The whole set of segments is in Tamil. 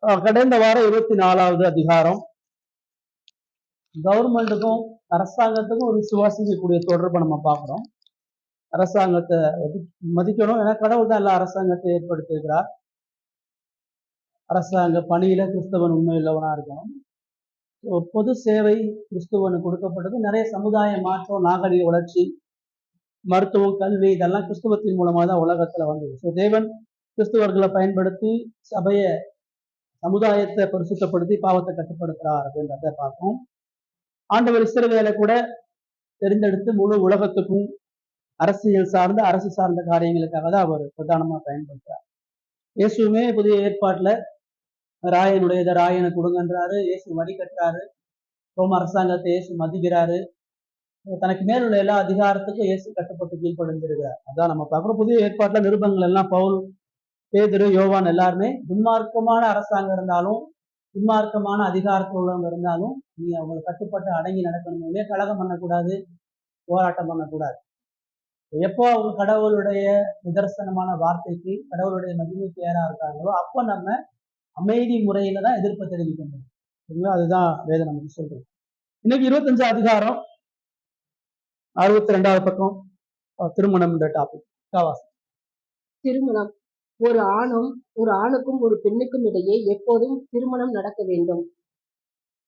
கடந்த வாரம் 24வது அதிகாரம் கவர்மெண்ட்டுக்கும் அரசாங்கத்துக்கும் ஒரு விசுவாசிக்கக்கூடிய தொடர்பை நம்ம பார்க்குறோம். அரசாங்கத்தை மதிக்கணும், ஏன்னா கடவுள் தான் எல்லா அரசாங்கத்தை ஏற்படுத்தியிருக்கிறார். அரசாங்க பணியில கிறிஸ்தவன் உண்மையுள்ளவனா இருக்கணும். பொது சேவை கிறிஸ்துவனுக்கு கொடுக்கப்பட்டது. நிறைய சமுதாய மாற்றம், நாகரிக வளர்ச்சி, மருத்துவம், கல்வி இதெல்லாம் கிறிஸ்துவத்தின் மூலமாக தான் உலகத்துல வந்தது. ஸோ தேவன் கிறிஸ்துவர்களை பயன்படுத்தி சபையை, சமுதாயத்தை பரிசுத்தப்படுத்தி பாவத்தை கட்டுப்படுத்துறார் அப்படின்றத பார்ப்போம். ஆண்டவர் இஸ்ரவேலை கூட தெரிந்தெடுத்து முழு உலகத்துக்கும் அரசியல் சார்ந்த, அரசு சார்ந்த காரியங்களுக்காக தான் அவர் பிரதானமா பயன்படுத்துறார். இயேசுமே புதிய ஏற்பாட்டுல ராயனுடையதை ராயனை கொடுங்கன்றாரு. இயேசு வரி கட்டுறாரு. ரோம அரசாங்கத்தை இயேசு மதிக்கிறாரு. தனக்கு மேலுள்ள எல்லா அதிகாரத்துக்கும் இயேசு கட்டுப்பட்டு கீழ்ப்படிஞ்சிருக்கிறார். அதான் நம்ம பார்க்குறோம். புதிய ஏற்பாட்டுல நிருபங்கள் எல்லாம் பவுல், பேதுரு, யோவான் எல்லாருமே துன்மார்க்கமான அரசாங்கம் இருந்தாலும், துன்மார்க்கமான அதிகாரத்தில் உள்ளவங்க இருந்தாலும் நீ அவங்களை கட்டுப்பட்டு அடங்கி நடக்கணுமே, கலகம் பண்ணக்கூடாது, போராட்டம் பண்ணக்கூடாது. எப்போ அவங்க கடவுளுடைய நிதர்சனமான வார்த்தைக்கு, கடவுளுடைய மகிமைக்கு ஏறா இருக்காங்களோ அப்போ நம்ம அமைதி முறையில தான் எதிர்ப்பை தெரிவிக்க முடியும். சரிங்களா? அதுதான் வேதம் நமக்கு சொல்றது. இன்னைக்கு 25 அதிகாரம் 62வது பக்கம், திருமணம் என்ற டாபிக். திருமணம். ஒரு ஆணுக்கும் ஒரு பெண்ணுக்கும் இடையே எப்போதும் திருமணம் நடக்க வேண்டும்.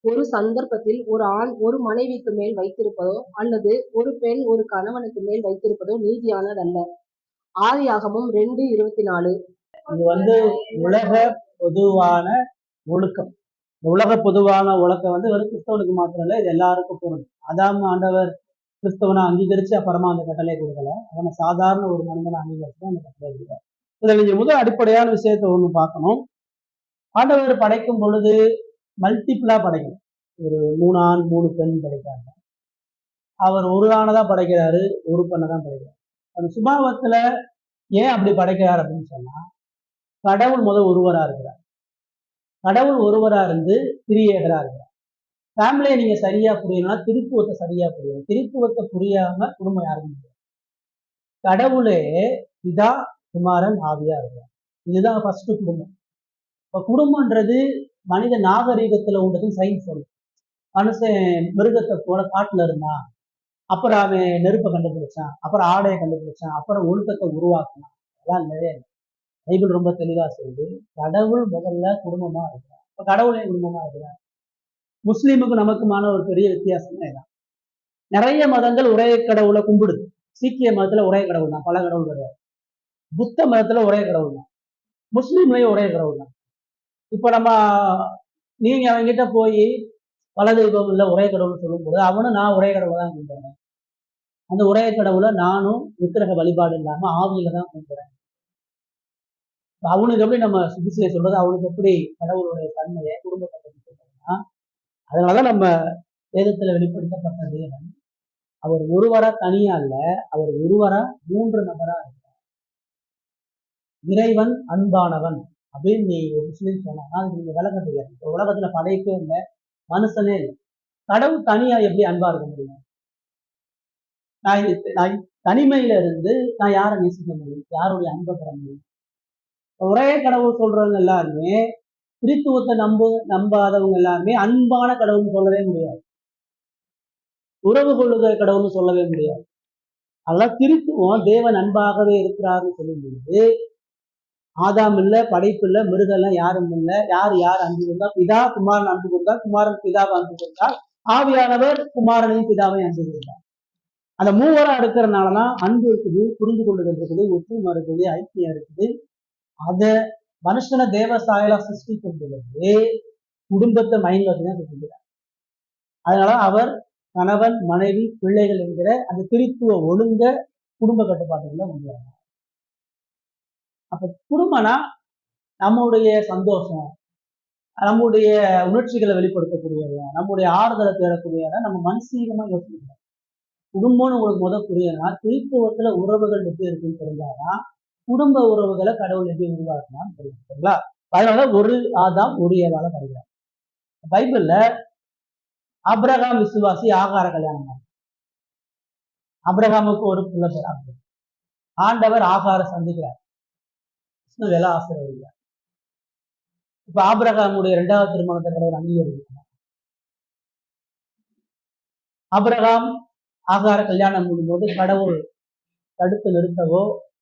ஒரு சந்தர்ப்பத்தில் ஒரு ஆண் ஒரு மனைவிக்கு மேல் வைத்திருப்பதோ அல்லது ஒரு பெண் ஒரு கணவனுக்கு மேல் வைத்திருப்பதோ நீதியானதல்ல. ஆதியாகமம் 2:24. இது உலக பொதுவான ஒழுக்கம். உலக பொதுவான ஒழுக்கம் வெறும் கிறிஸ்தவனுக்கு மாத்திரம் இல்லை, இது எல்லாருக்கும் பொருள். அதாம் ஆண்டவர் கிறிஸ்தவனை அங்கீகரிச்சு அப்புறமா அந்த கட்டளை கொடுக்கல, அவனை சாதாரண ஒரு மனிதனை அங்கீகரிச்சு அந்த கட்டளை கொடுக்கல. இதுல நீங்க முதல் அடிப்படையான விஷயத்தை ஒண்ணு பார்க்கணும். ஆண்டவர் படைக்கும் பொழுது மல்டிபிளா படைக்கணும். ஒரு 3 ஆண் 3 பெண் படைக்கிறாங்க. அவர் ஒரு ஆணைதான் படைக்கிறாரு, ஒரு பெண்ணை தான் படைக்கிறார். அந்த சுபாவத்துல ஏன் அப்படி படைக்கிறார் அப்படின்னு சொன்னா, கடவுள் ஒருவரா இருக்கிறார். கடவுள் ஒருவரா இருந்து கிரியேட்டரா இருக்கிறார். ஃபேமிலியை நீங்க சரியா புரியணும்னா திருத்துவத்தை சரியா புரியணும். திருத்துவத்தை புரியாம குடும்பம் யாருக்கும் முடியாது. கடவுளே பிதா, குமாரன், ஆவியா இருக்கிறார். இதுதான் ஃபர்ஸ்ட் குடும்பம். இப்ப குடும்பம்ன்றது மனித நாகரீகத்துல உள்ளதுன்னு சயின்ஸ் சொல்லும். மனுஷன் மிருகத்தை போல காட்டுல இருந்தான், அப்புறம் அவன் நெருப்பை கண்டுபிடிச்சான், அப்புறம் ஆடையை கண்டுபிடிச்சான், அப்புறம் ஒழுக்கத்தை உருவாக்கினான். அதெல்லாம் நிறைய பைபிள் ரொம்ப தெளிவா சொல்லுது. கடவுள் முதல்ல குடும்பமா இருக்கிறார். இப்ப கடவுளே குடும்பமா இருக்கிறார். முஸ்லீமுக்கு நமக்குமான ஒரு பெரிய வித்தியாசம் தான். நிறைய மதங்கள் ஒரே கடவுளை கும்பிடுது. சீக்கிய மதத்துல ஒரே கடவுள் தான், பல கடவுள் கிடையாது. புத்த மதத்துல ஒரே கடவுள் தான், முஸ்லீம்லயும் ஒரே கடவுள் தான். இப்ப நம்ம நீங்க அவங்கிட்ட போய் பல தெய்வம் இல்ல ஒரே கடவுள் சொல்லும் போது அவனும் நான் ஒரே கடவுளை தான் கும்பிடுறேன். அந்த ஒரே கடவுளை நானும் விக்கிரக வழிபாடு இல்லாம ஆவியில தான் கும்பிடுறேன். அவனுக்கு எப்படி நம்ம சுபிசியை சொல்றது, அவனுக்கு எப்படி கடவுளுடைய தன்மையை, குடும்பத்தை பற்றி சொல்றதுன்னா, அதனாலதான் நம்ம வேதத்துல வெளிப்படுத்தப்பட்ட தேவன் அவர் ஒருவரா தனியா இல்ல, அவர் ஒருவரா 3 நபரா இருக்கிறார். இறைவன் அன்பானவன் அப்படின்னு நீ ஒரு முஸ்லீம் சொன்னா அதுக்கு நீங்க விளக்கம் தெரியாது. உலகத்துல படைப்பே இல்லை, மனுஷனே இல்லை, கடவுள் தனியா எப்படி அன்பா இருக்க முடியும்? நான் தனிமையில இருந்து நான் யாரை நேசிக்க முடியும்? யாருடைய அன்பை பெற முடியும்? ஒரே கடவுள் சொல்றவங்க எல்லாருமே, திருத்துவத்தை நம்பாதவங்க எல்லாருமே அன்பான கடவுள்னு சொல்லவே முடியாது, உறவு கொள்ளுகிற கடவுள்னு சொல்லவே முடியாது. அதெல்லாம் திருத்துவம் தேவன் அன்பாகவே இருக்கிறாருன்னு சொல்லும்போது ஆதாம் இல்ல, படைப்பு இல்ல, மிருகம் இல்ல, யாரும் இல்லை, யார் அன்பு கொடுத்தா? பிதா குமாரன் அன்பு கொடுத்தார், குமாரன் பிதாவை அன்பு கொடுத்தார், ஆவியானவர் குமாரனையும் பிதாவையும் அன்பு கொடுத்தார். அந்த மூவரா இருக்கிறதுனாலதான் அன்பு இருக்குது, புரிந்து கொள்ளுதல் இருக்குது, ஒற்றுமை இருக்குது, ஐக்கியம் இருக்குது. அத மனுஷனை தேவ சாயலா சிருஷ்டிக்கும் பொழுது குடும்பத்தை மைண்ட்ல வச்சுதான் சிருஷ்டிக்கிறார். அதனால அவர் கணவன், மனைவி, பிள்ளைகள் என்கிற அந்த திருத்துவ ஒழுங்க குடும்ப கட்டுப்பாட்டுக்குள்ள கொண்டு வராங்க. அப்ப குடும்பம்னா நம்முடைய சந்தோஷம், நம்முடைய உணர்ச்சிகளை வெளிப்படுத்தக்கூடியது, நம்முடைய ஆறுதலை தேடக்கூடியதை நம்ம மனசீகமா யோசிக்கணும். குடும்பம்னு உங்களுக்கு புரியணும்னா திருத்துவத்துல உறவுகள் எப்படி இருக்குன்னு தெரிஞ்சாதான் குடும்ப உறவுகளை கடவுள் எப்படி உருவாக்கணும்னு தெரியுங்களா? அதனால ஒரு ஆதாம் ஒரு ஏவால கிடைக்கிறார். பைபிள்ல ஆபிரகாம் விசுவாசி ஆகார கல்யாணம். ஆபிரகாமுக்கு ஒரு பிள்ளை பெறாங்க. ஆண்டவர் ஆகார சந்திக்கிறார், விஷ்ணு வேலை ஆசீர்வதிக்கிறார். இப்ப ஆபிரகாமுடைய இரண்டாவது திருமணத்தை கடவுள் அங்கீகரிக்கிறார். ஆபிரகாம் ஆகார கல்யாணம் பண்ணும்போது கடவுள் தடுத்து நிறுத்தவோ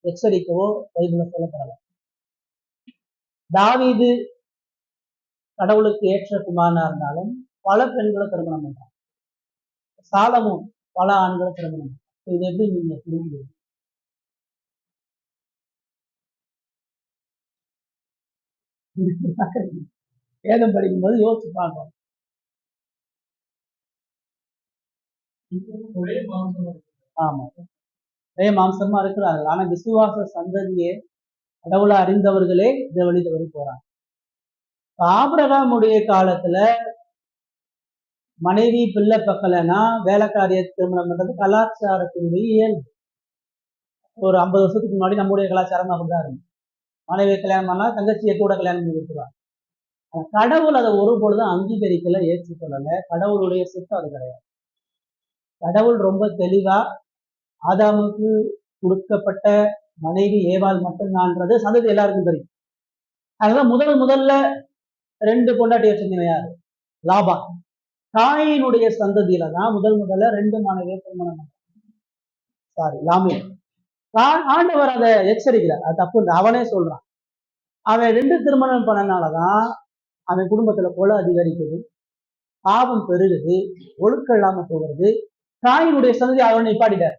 எச்சரிக்கவோ பைபிள்ல சொல்லப்படல. தாவீது கடவுளுக்கு ஏற்ற குமாரனா இருந்தாலும் பல பெண்களை திருமணம் பண்றான். சாலமோன் பல ஆண்களை திருமணம் பண்றான். இது எப்படி நீங்க புரிஞ்சுக்கிறீங்க? வேதம் படிக்கும்போது யோசிச்சு பார்க்கணும். ஆமா, ஒரே மாம்சமா இருக்கிறார்கள். ஆனா விசுவாச சந்ததியே கடவுளை அறிந்தவர்களே இந்த வழி தவறி போறாங்க. ஆபிரகாமுடைய காலத்துல மனைவி பிள்ளை பக்கலைன்னா வேலைக்காரிய திருமணம் பண்றது கலாச்சாரத்தினுடைய இயல்பு. ஒரு 50 வருஷத்துக்கு முன்னாடி நம்முடைய கலாச்சாரம் அப்படிதான் இருந்துச்சு. மனைவி கல்யாணம் பண்ணா தங்கச்சியை கூட கல்யாணம் பண்ணி கொடுத்துருவாங்க. கடவுள் அதை ஒரு பொழுதும் அங்கீகரிக்கல, ஏற்றுக்கொள்ளல. கடவுளுடைய சித்தம் அது கிடையாது. கடவுள் ரொம்ப தெளிவா ஆதாமுக்கு கொடுக்கப்பட்ட மனைவி ஏவாள் மட்டும்தான்றது சந்ததி எல்லாருக்கும் தெரியும். அதனால முதல்ல 2 பொண்டாட்டி வச்சிருந்தீங்க யாரு? லாபா. காயினுடைய சந்ததியில தான் முதல்ல 2 மனைவியை திருமணம் லாமே. ஆண்டவர் அதை எச்சரிக்கிறார், அது தப்பு. அவனே சொல்றான். அவன் 2 திருமணம் பண்ணனாலதான் அவன் குடும்பத்துல கொலை அதிகரிக்குது, பாவம் பெருகுது, ஒழுக்கம் இல்லாம போகிறது. காயினுடைய சந்ததி அவனை நிப்பாட்டிட்டார்.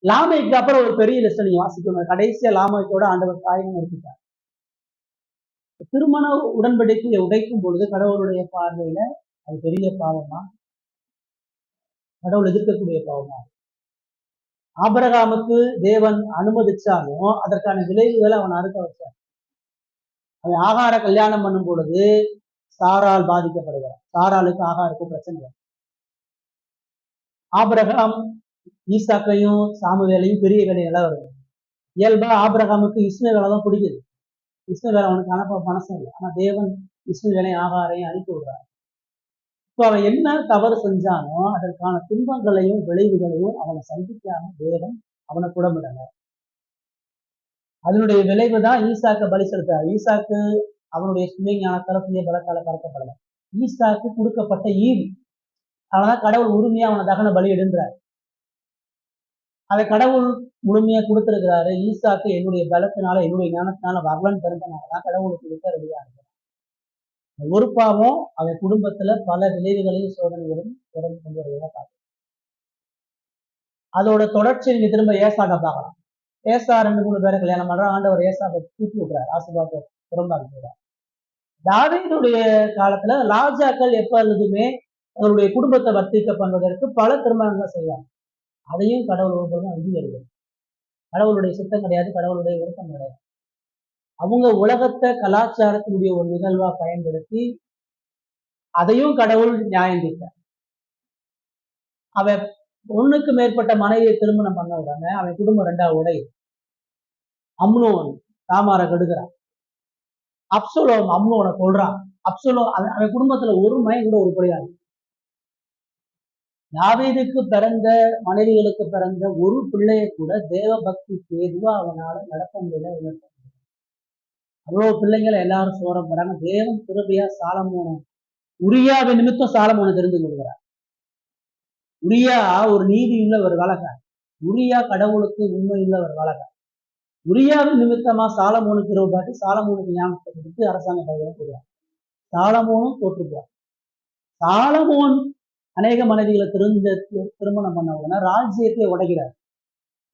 லாமைக்கு அப்புறம் ஒரு பெரிய லிஸ்ட் நீங்க வாசிக்கணும். கடைசியா லாமைக்கோட ஆண்டவர் காயினும் இருக்கிட்டார். திருமண உடன்படிக்கையை உடைக்கும் பொழுது கடவுளுடைய பார்வையில அது பெரிய பாவமா, கடவுள் எதிர்க்கக்கூடிய பாவமா? ஆபிரகாமுக்கு தேவன் அனுமதிச்சாலும் அதற்கான விளைவுகளை அவன் அறுக்க வச்சார். அவன் ஆகார கல்யாணம் பண்ணும் பொழுது சாரால் பாதிக்கப்படுகிறார். சாராளுக்கு ஆகாருக்கு பிரச்சனை. ஆபிரகாம் ஈசாக்கையும் சாமுவேலையும் பெரிய கடைகளை வருது. இயல்பா ஆபிரகாமுக்கு இஸ்மவேலை தான் பிடிக்குது. இஸ்மவேலை அவனுக்கு அனுப்ப மனசு இல்லை. ஆனா தேவன் இஸ்மவேலையும் ஆகாரையும் அனுப்பி விடுறார். இப்போ அவன் என்ன தவறு செஞ்சானோ அதற்கான துன்பங்களையும் விளைவுகளையும் அவனை சந்திக்காம தேவன் அவனை குடமிடல. அதனுடைய விளைவு தான் ஈசாக்க பலி செலுத்தார். ஈசாக்கு அவனுடைய சுமை ஞானத்தால சுய பலத்தால பறக்கப்படல. ஈசாக்கு கொடுக்கப்பட்ட ஈவு. அதனாலதான் கடவுள் உரிமையா அவனை தகன பலி எடுன்றார். அதை கடவுள் முழுமையா கொடுத்திருக்கிறாரு. ஈசாக்கு என்னுடைய பலத்தினால என்னுடைய ஞானத்தினால வரலன்னு தெரிஞ்சனாலதான் கடவுளுக்கு கொடுக்க ரெடியா இருக்கிறார். ஒரு பாவம் அவன் குடும்பத்துல பல விளைவுகளையும் சோதனைகளும் தொடர்ந்து கொண்டு வருவதா பார்க்கலாம். அதோட தொடர்ச்சி நீங்க திரும்ப ஏசாக பார்க்கலாம். ஏசா 2-3 பேரை கல்யாணம் பண்ற ஆண்டவர் ஏசாவை தூக்கி விட்டுறாரு, ஆசீர்வாதத்தை திரும்ப இருக்கிறார். தாவீதுடைய காலத்துல ராஜாக்கள் எப்பொழுதுமே அவருடைய குடும்பத்தை வர்த்திக்க பண்ணுவதற்கு பல திருமணங்கள் செய்வாங்க. அதையும் கடவுள் ஒவ்வொருவரும் அங்கீகரிக்கிறது. கடவுளுடைய சித்தம் கிடையாது, கடவுளுடைய விருப்பம் கிடையாது. அவங்க உலகத்தை கலாச்சாரத்தினுடைய ஒரு நிகழ்வா பயன்படுத்தி அதையும் கடவுள் நியாயம் தீர்த்தார். அவன் 1க்கு மேற்பட்ட மனைவியை திருமணம் பண்ண உடனே அவன் குடும்பம் 2ஆவது உடையுது. அம்னோன் தாமாரை கெடுக்கிறான். அப்சலோம் அம்னோனை கொல்றான். அவன் குடும்பத்துல ஒரு மகன் கூட உருப்படியாது. தாவீதுக்கு பிறந்த மனைவிகளுக்கு பிறந்த ஒரு பிள்ளையை கூட தேவ பக்திக்கு எதுவா அவனால நடத்த முடியல. அவ்வளவு பிள்ளைங்களை எல்லாரும் சோரப்படுறாங்க. தேவன் கிருபையா சாலமோனை உரியாவின் நிமித்தம் சாலமோனை தெரிந்து கொள்கிறார். உரியா ஒரு நீதியுள்ள ஒரு வழக்கார். உரியா கடவுளுக்கு உண்மையுள்ள ஒரு வழக்கார். உரியாவின் நிமித்தமா சாலமோனுக்கு கிருபை சாலமோனுக்கு ஞானத்தை கொடுத்து அரசாங்க பதவியை கொடுக்கிறார். சாலமோனும் தோற்றுப்பார். சாலமோன் அநேக மனைவிகளை திருமணம் பண்ண உடனே ராஜ்யத்தை உடைக்கிறார்.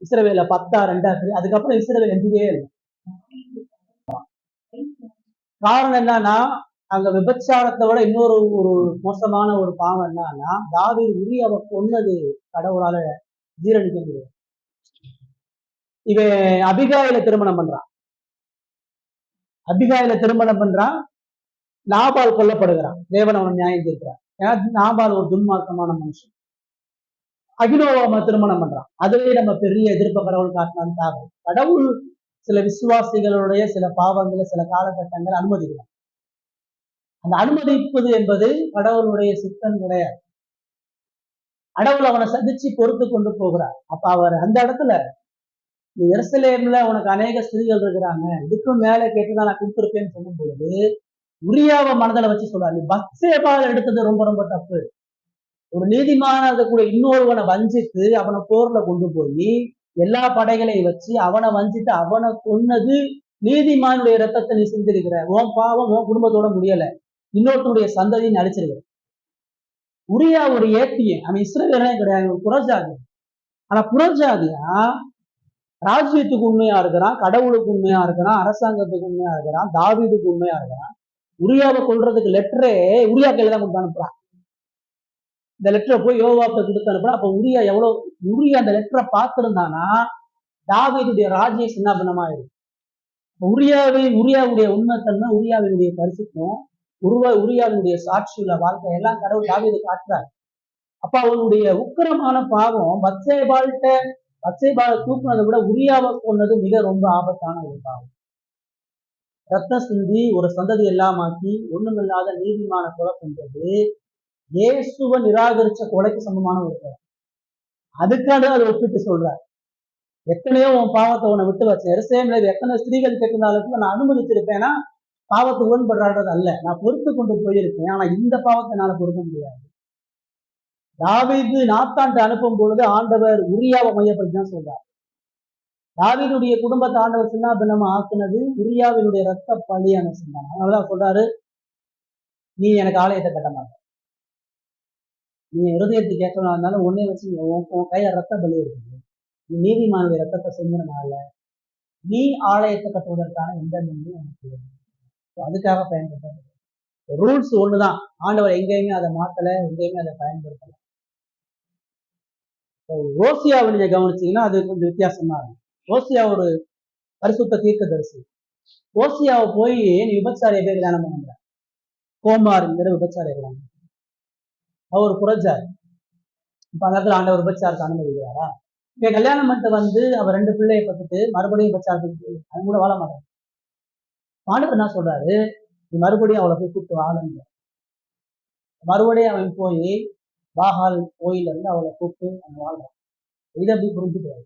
இஸ்ரவேல 10-2. அதுக்கப்புறம் இஸ்ரவேல் எதுவே இல்லை. காரணம் என்னன்னா அங்க விபச்சாரத்தை விட இன்னொரு ஒரு மோசமான ஒரு பாவம் என்னன்னா தாவீது உரியாவை கொன்னது கடவுளால ஜீரணிக்க முடியாது. இவன் அபிகாயில திருமணம் பண்றான். நாபால் கொல்லப்படுகிறான். தேவன் அவனை நியாயம் தீர்க்கிறான். ஏன்னா நாபால் ஒரு துன்மார்க்கமான மனுஷன். அகினோவாம திருமணம் பண்றான். அதுவே நம்ம பெரிய எதிர்ப்ப கடவுள் காட்டினான். கடவுள் சில விசுவாசிகளுடைய சில பாவங்களை சில காலகட்டங்கள் அனுமதிக்கிறார். அந்த அனுமதிப்பது என்பது கடவுளுடைய சித்தம் கிடையாது. கடவுள் அவனை சந்திச்சு பொறுத்து கொண்டு போகிறார். அப்ப அவர் அந்த இடத்துல நீ எருசலேம்ல உனக்கு அநேக ஸ்திரீகள் இருக்கிறாங்க, இதுக்கும் மேல கேட்டுதான் நான் கொடுத்துருப்பேன்னு சொல்லும் பொழுது உரியாவை மனதில் வச்சு சொல்றாரு, நீ பத்சேபால் எடுத்தது ரொம்ப ரொம்ப தப்பு. ஒரு நீதிமானதை கூட இன்னொருவனை வஞ்சித்து அவனை போர்ல கொண்டு போய் எல்லா படைகளையும் வச்சு அவனை வஞ்சித்து அவனை கொன்னது நீதிமானுடைய ரத்தத்தை நீ சிந்திருக்கிற. உன் பாவம் உன் குடும்பத்தோட முடியல, இன்னொருத்தனுடைய சந்ததியை அழிச்சிருக்க. உரியா ஒரு ஏத்தியன், அவன் இஸ்ரவேலே கிடையாது, ஒரு புறஜாதி. ஆனா புறஜாதியா ராஜ்யத்துக்கு உண்மையா இருக்கிறான், கடவுளுக்கு உண்மையா இருக்கிறான், அரசாங்கத்துக்கு உண்மையா இருக்கிறான், தாவீதுக்கு உண்மையா இருக்கிறான். உரியாவை கொல்றதுக்கு லெட்டரே உரியா கையில தான் கொடுத்து அனுப்புறான். இந்த லெட்டரை போய் யோவாப்ட கொடுத்து அனுப்புறான். அப்ப உரியா உரியா அந்த லெட்டரை பார்த்திருந்தானா தாவீதுடைய ராஜ்யம் சின்னாபின்னமாயிடும். உரியாவுடைய உண்மைத்தன்மை, உரியாவினுடைய பரிசுத்தம், உரியாவினுடைய சாட்சியுள்ள வாழ்க்கை எல்லாம் கடவுள் தாவீது காட்டுறார். அப்ப அவனுடைய உக்கிரமான பாவம் பத்சேபாலை தூக்குனதை விட உரியாவை கொண்டது மிக ரொம்ப ஆபத்தான ஒரு பாவம். ரத்த சிந்தி ஒரு சந்ததி எல்லாமாக்கி ஒண்ணுமில்லாத நீதிமான கொலை பண்றது இயேசுவை நிராகரிச்ச கொலைக்கு சமமான ஒரு கொலை. அதுக்காக அதை ஒப்பிட்டு சொல்றார். எத்தனையோ உன் பாவத்தை உன்னை விட்டு வச்சேன், எருசலேம்ல எத்தனை ஸ்திரீகள் கேட்டிருந்தாலும் நான் அனுமதிச்சிருப்பேன்னா பாவத்தை உடன்படுறான்றது அல்ல, நான் பொறுத்து கொண்டு போயிருக்கேன். ஆனா இந்த பாவத்தை என்னால பொறுக்க முடியாது. தாவீது நாத்தான்ட்டு அனுப்பும் பொழுது ஆண்டவர் உரியாவை மையப்படுத்தி தான் சொல்றார். தாவீதுடைய குடும்பத்தை ஆண்டவர் சின்ன பின்னமா ஆக்குனது உரியாவினுடைய ரத்த பலியான சின்னம். அதனாலதான் சொல்றாரு, நீ எனக்கு ஆலயத்தை கட்ட மாட்ட, நீ இருதயத்துக்கு ஏற்றவனா இருந்தாலும் ஒன்னே வச்சு உன் கையில ரத்த பலி இருக்குது, நீ நீதிமானுடைய ரத்தத்தை சிந்தனால நீ ஆலயத்தை கட்டுவதற்கான எந்த நன்மையும் எனக்கு அதுக்காக பயன்படுத்த. ரூல்ஸ் ஒண்ணுதான், ஆண்டவர் எங்கேயுமே அதை மாத்தல, எங்கேயுமே அதை பயன்படுத்தல. ஓசியாவை நீங்க கவனிச்சீங்கன்னா அது கொஞ்சம் வித்தியாசமா இருக்கும். ஓசியா ஒரு பரிசுத்த தீர்க்கதரிசி. ஓசியாவை போய் நீ விபச்சாரிய பேர் கல்யாணம் பண்ணுற, கோமாருங்கிற விபச்சாரிய கல்யாணம், அவர் புறஜார். இப்ப அந்த இடத்துல ஆண்டவர் விபச்சாரத்தை அனுமதிக்கிறாரா? இப்ப கல்யாணம் பண்ணிட்டு வந்து அவர் 2 பிள்ளையை பார்த்துட்டு மறுபடியும் விபச்சாரத்துக்கு அது கூட வாழ மாட்டாங்க. ஆண்டவர் என்ன சொல்றாரு, நீ மறுபடியும் அவளை போய் கூப்பிட்டு வாழங்க. மறுபடியும் அவன் போய் பாகால் கோயில இருந்து அவளை கூப்பிட்டு அவன் வாழ்றான். இதை அப்படி புரிஞ்சுக்கிறாரு.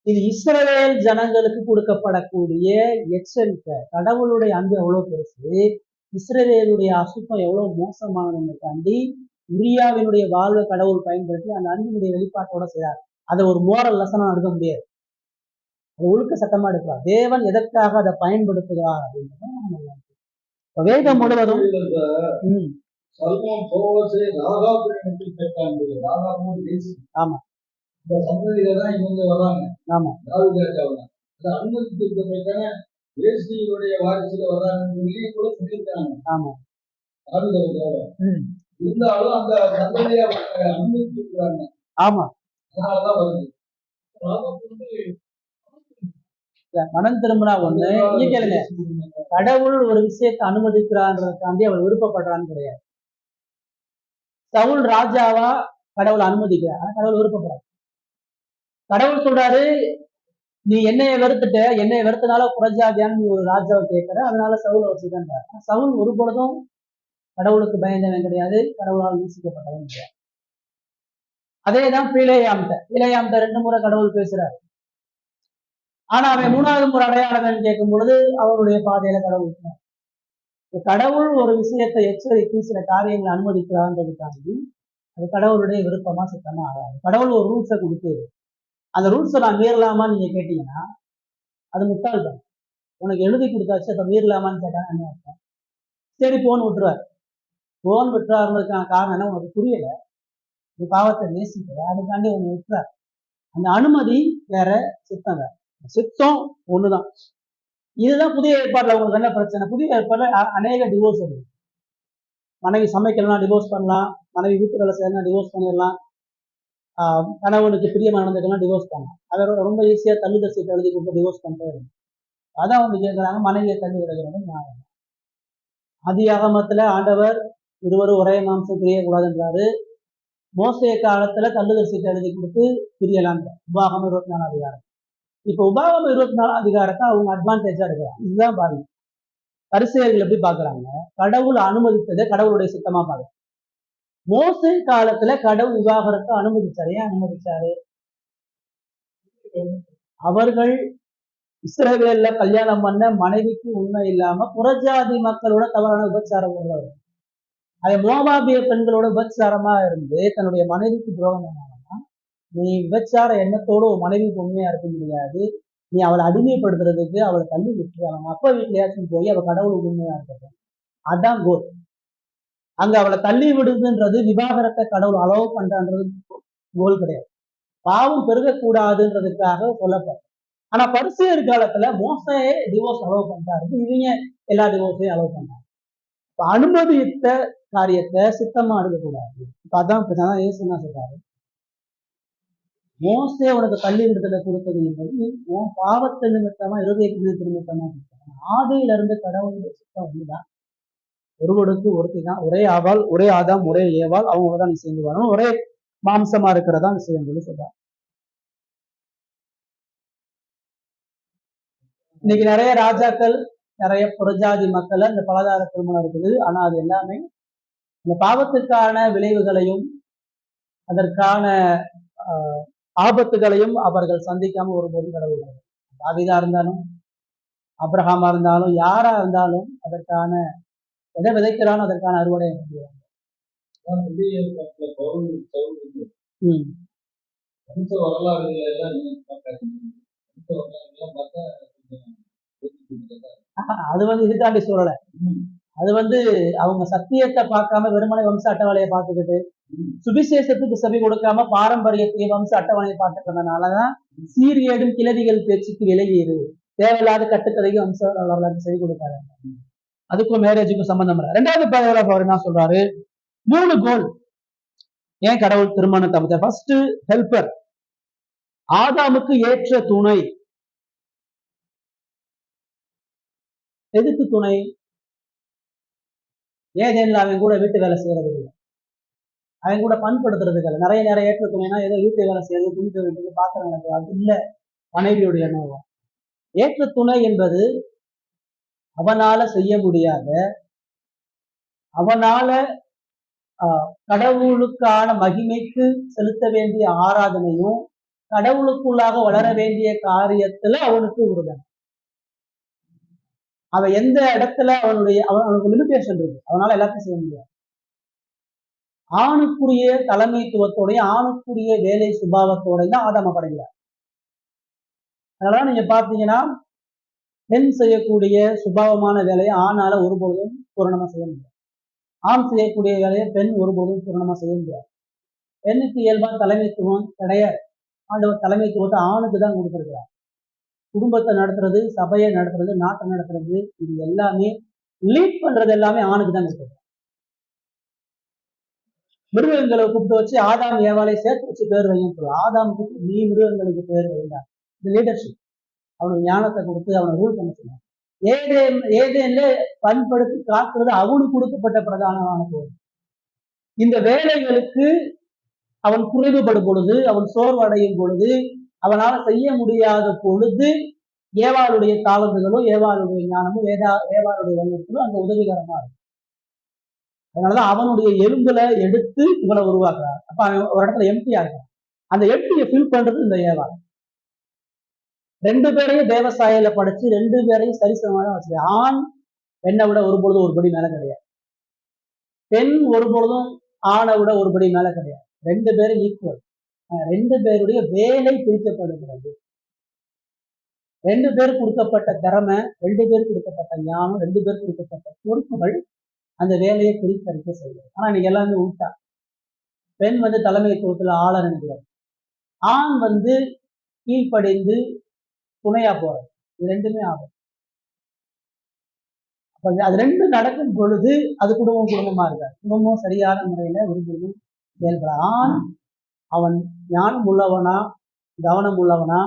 இது இஸ்ரவேல் ஜனங்களுக்கு கொடுக்கப்படக்கூடிய எச்சரிக்கை. கடவுளுடைய அன்பு எவ்வளவு பெருசு, இஸ்ரவேலுடைய அசுத்தம் எவ்வளவு மோசமானதை தாண்டி உரியாவினுடைய வாழ்வை கடவுள் பயன்படுத்தி அந்த அன்பினுடைய வெளிப்பாட்டோட செய்றார். அதை ஒரு மோரல் லெசனா எடுக்க முடியாது, அது ஒழுக்க சட்டமா எடுக்கிறார். தேவன் எதற்காக அதை பயன்படுத்துகிறார் அப்படின்றத வேதம் முழுவதும் ஆமா இந்த சந்ததியில தான் இவங்க வராங்க. ஆமா தாவீது ராஜாவுல அந்த அனுமதிக்கப்பட்டான இயேசுவுடைய வாரிசுல வராங்கன்னு சொல்லி கூட சொல்லியிருக்காங்க. ஆமா தாவீதோட இருந்தாலும் அந்த சந்ததியை அனுமதிச்சிருக்காங்க. ஆமா அதனாலதான் வருது. மனம் திரும்பினா ஒண்ணு, நீங்க கேளுங்க, கடவுள் ஒரு விஷயத்தை அனுமதிக்கிறான்றதுக்காண்டி அவள் விருப்பப்படுறான்னு கிடையாது. சவுல் ராஜாவா கடவுள் அனுமதிக்கிறார், கடவுள் விருப்பப்படுறாரு. கடவுள் சொல்றாரு, நீ என்னைய வெறுத்துட்ட, என்னைய வெறுத்தனால புறஜாதியான்னு நீ ஒரு ராஜாவை கேட்கிற, அதனால சவுல் வச்சுக்கிட்டார். சவுல் ஒரு பொழுதும் கடவுளுக்கு பயந்தவன் கிடையாது, கடவுளால் நேசிக்கப்பட்டவன் கிடையாது. அதேதான் பிலேயாம்கிட்ட 2 முறை கடவுள் பேசுறாரு. ஆனா அவன் 3வது முறை அடையாளம் கேட்கும் பொழுது அவருடைய பாதையில கடவுள் கடவுள் ஒரு விஷயத்தை எச்சரித்து சில காரியங்களை அனுமதிக்கிறான்றதுக்காண்டி அது கடவுளுடைய விருப்பமா சுத்தமா ஆகாது. கடவுள் ஒரு ரூல்ஸை கொடுத்து அந்த ரூல்ஸை நான் மீறலாமான்னு நீங்க கேட்டீங்கன்னா அது முட்டாள்தான். உனக்கு எழுதி கொடுத்தாச்சு, அதை மீறலாமான்னு கேட்டாங்க என்ன அர்த்தம்? சரி போன் விட்டுருவார். போன் விட்டுறாருன்றதுக்கான காரணம் என்ன, உனக்கு புரியல, நீ பாவத்தை நேசிக்கிற, அதுக்காண்டி உன்னை விட்டுறார். அந்த அனுமதி வேற, சித்தம் வேற. சித்தம் ஒண்ணுதான். இதுதான் புதிய ஏற்பாடுல உங்களுக்கு என்ன பிரச்சனை, புதிய ஏற்பாடுல அநேக டிவோர்ஸ் இருக்கு. மனைவி சமைக்கலாம் டிவோர்ஸ் பண்ணலாம், மனைவி வீட்டு வேலை செய்யலாம் டிவோர்ஸ் பண்ணிடலாம், கணவனுக்கு பிரியமா நடந்துக்கலாம் டிவோர்ஸ் பண்ணலாம். அதை ரொம்ப ஈஸியா தள்ளுதல் சீட்டை எழுதி கொடுத்து டிவோர்ஸ் பண்ணிட்டே இருக்கும். அதான் வந்து கேட்கிறாங்க, மனைவியை தள்ளி விடுகிறது நியாயம். ஆதியாகமத்துல ஆண்டவர் இருவரும் ஒரே மாம்சம் பிரியக்கூடாதுன்றாரு. மோசே காலத்துல தள்ளுதல் சீட்டை எழுதி கொடுத்து பிரியலாம். உபாகம் 24 அதிகாரம். இப்ப உபாகம் 24 அதிகாரத்தை அவங்க அட்வான்டேஜா எடுக்கிறாங்க. இதுதான் பாருங்க, பரிசேயர்கள் எப்படி பாக்குறாங்க, கடவுள் அனுமதித்ததை கடவுளுடைய சித்தமா பாக்குறாங்க. மோசே காலத்துல கடவுள் விவாகரத்தை அனுமதிச்சாரு. ஏன் அனுமதிச்சாரு? அவர்கள் இஸ்ரவேல்ல கல்யாணம் பண்ண மனைவிக்கு உண்மை இல்லாம புறஜாதி மக்களோட தவறான விபச்சாரம் உள்ளவர். அதை மோவாபிய பெண்களோட விபச்சாரமா இருந்து தன்னுடைய மனைவிக்கு துரோகம் பண்ணாங்கன்னா, நீ விபச்சார எண்ணத்தோடு ஒரு மனைவிக்கு உண்மையா இருக்க முடியாது. நீ அவளை அடிமைப்படுத்துறதுக்கு அவளை தள்ளி விட்டுரு. அவங்க அப்பா வீட்லயாச்சும் போய் அவள் கடவுளுக்கு உண்மையா இருக்கட்டும். அதான் கோல். அங்க அவளை தள்ளி விடுதுன்றது விவாகரத்தை கடவுள் அலோவ் பண்றான்றது கோல் கிடையாது. பாவம் பெருகக்கூடாதுன்றதுக்காக சொல்லப்படும். ஆனா பரிசேயர் காலத்துல மோசையே டிவோர்ஸ் அலோவ் பண்றாரு, இவங்க எல்லா டிவோர்ஸையும் அலோவ் பண்றாங்க. அனுமதித்த காரியத்தை சித்தமா எடுக்கக்கூடாது. இப்ப அதான் ஏசு என்ன சொல்றாரு, மோசே உனக்கு தள்ளி விடுதலை கொடுத்தது என்பது உன் பாவத்தை நிமித்தமா இருதய நிமித்தமா கொடுத்தாங்க. ஆதியில இருந்து கடவுளுடைய சித்தம் ஒண்ணுதான், ஒருவருக்கு ஒருத்தி தான், ஒரே ஆவாள், ஒரே ஆதாம், ஒரே ஏவாள், அவங்க தான் சேர்ந்து வரணும், ஒரே மாம்சமா இருக்கிறதா விஷயம் சொல்லி சொல்றாங்க. இன்னைக்கு நிறைய ராஜாக்கள், நிறைய புறஜாதி மக்கள் இந்த பலதார திருமணம் இருக்குது. ஆனா அது எல்லாமே இந்த பாவத்துக்கான விளைவுகளையும் அதற்கான ஆபத்துகளையும் அவர்கள் சந்திக்காம ஒருபோதும் கடவுள். தாவீதா இருந்தாலும் அப்ரஹாமா இருந்தாலும் யாரா இருந்தாலும் அதற்கான எதை விதைக்கிறானோ அதற்கான அறுவடை செய்வாங்க. அது இதுக்காண்டி சொல்லல. அது அவங்க சத்தியத்தை பார்க்காம வெறுமனை வம்ச அட்டவணையை பார்த்துக்கிட்டு சுவிசேஷத்துக்கு செவி கொடுக்காம பாரம்பரியத்தையும் வம்ச அட்டவணையை பார்த்துக்கிறதுனாலதான் சீரியடும் கிளவிகள் பேச்சுக்கு விலகிடு, தேவையில்லாத கட்டுக்கதைக்கு வம்ச வரலாறு செவி கொடுக்காரு. அதுக்கும் மேரேஜுக்கும் சம்பந்தம் இல்லை. ரெண்டாவது பேராகிராஃப் அவர் என்ன சொல்றாரு, 3 கோல் ஏன் கடவுள் திருமணத்தை அமைச்சார். ஃபர்ஸ்ட் ஹெல்பர், ஆதாமுக்கு ஏற்ற துணை. எதுக்கு துணை? ஏதேன்ல அவன் கூட வீட்டு வேலை செய்யறது இல்லை, அவன் கூட பண்படுத்துறதுக்கு இல்லை. நிறைய ஏற்ற துணைனா ஏதோ வீட்டு வேலை செய்யறது, துணி துவைக்கிறது, பாத்திரம் நடக்கிறது, அது இல்லை மனைவியுடைய எண்ணம். ஏற்ற துணை என்பது அவனால செய்ய முடியாத, அவனால கடவுளுக்கான மகிமைக்கு செலுத்த வேண்டிய ஆராதனையும் கடவுளுக்குள்ளாக வளர வேண்டிய காரியத்துல அவனுக்கு உறுதல். அவன் எந்த இடத்துல அவனுக்கு லிமிடேஷன் இருக்கு, அவனால எல்லாத்தையும் செய்ய முடியாது. ஆணுக்குரிய தலைமைத்துவத்தோடைய ஆணுக்குரிய வேலை சுபாவத்தோடைய தான் ஆதாம படைக்கிறார். அதனாலதான் நீங்க பாத்தீங்கன்னா பெண் செய்யக்கூடிய சுபாவமான வேலையை ஆணால ஒருபோதும் பூரணமா செய்ய முடியாது. ஆண் செய்யக்கூடிய வேலையை பெண் ஒருபோதும் பூரணமா செய்ய முடியாது. பெண்ணுக்கு இயல்பா தலைமைத்துவம் கிடையாது. ஆண்டவர் தலைமைத்துவத்தை ஆணுக்கு தான் கொடுத்திருக்கிறார். குடும்பத்தை நடத்துறது, சபையை நடத்துறது, நாட்டை நடத்துறது, இது எல்லாமே லீட் பண்றது எல்லாமே ஆணுக்கு தான் கொடுத்திருக்கிறார். மிருகங்களை கூப்பிட்டு வச்சு ஆதாம் ஏவாளை சேர்த்து வச்சு பேர் வையும் சொல்லுவாங்க. ஆதாமுக்கு நீ மிருகங்களுக்கு பேர் வைங்க, இது லீடர்ஷிப். அவனுக்கு ஞானத்தை கொடுத்து அவனை ரூல் பண்ண சொன்னாங்க. ஏதேன்ல பண்படுத்தி காக்குறது அவனுக்கு கொடுக்கப்பட்ட பிரதானமான பொருள். இந்த வேலைகளுக்கு அவன் குறைவுபடும் பொழுது, அவன் சோர்வடையும் பொழுது, அவனால செய்ய முடியாத பொழுது ஏவாளுடைய தாளந்துகளும் ஏவாளுடைய ஞானமும் ஏவாளுடைய வல்லத்திலும் அந்த உதவிகரமா இருக்கும். அதனாலதான் அவனுடைய எலும்புல எடுத்து இவனை உருவாக்குறாரு. அப்ப அவன் ஒரு இடத்துல எம்டியா இருக்கான். அந்த எம்டியை ஃபில் பண்றது இந்த ஏவாள். 2 பேரையும் தேவசாயில படைச்சு 2 பேரையும் சரிசமமாக வச்சு, ஆண் பெண்ணை விட ஒருபொழுதும் ஒரு படி மேல கிடையாது, பெண் ஒருபொழுதும் ஆணை விட ஒரு படி மேல கிடையாது. 2 பேரும் ஈக்குவல். 2 பேருடைய வேலை பிரிக்கப்படுகிறது. 2 பேருக்கு கொடுக்கப்பட்ட திறமை, 2 பேருக்கு கொடுக்கப்பட்ட ஞானம், 2 பேருக்கு கொடுக்கப்பட்ட பொறுப்புகள் அந்த வேலையை பிரித்தறிக்க செய்கிறது. ஆனா நீங்க எல்லாமே உண்டா. பெண் தலைமைத்துவத்துல ஆள நினைக்கிறார், ஆண் கீழ்ப்படைந்து துணையா போறது. இது 2மே ஆகும். அப்ப அது 2 நடக்கும் பொழுது அது குடும்பமா இருக்காது. குடும்பம் சரியான முறையில ஒரு செயல்பட. ஆண் அவன் ஞானம் உள்ளவனா, கவனம் உள்ளவனா,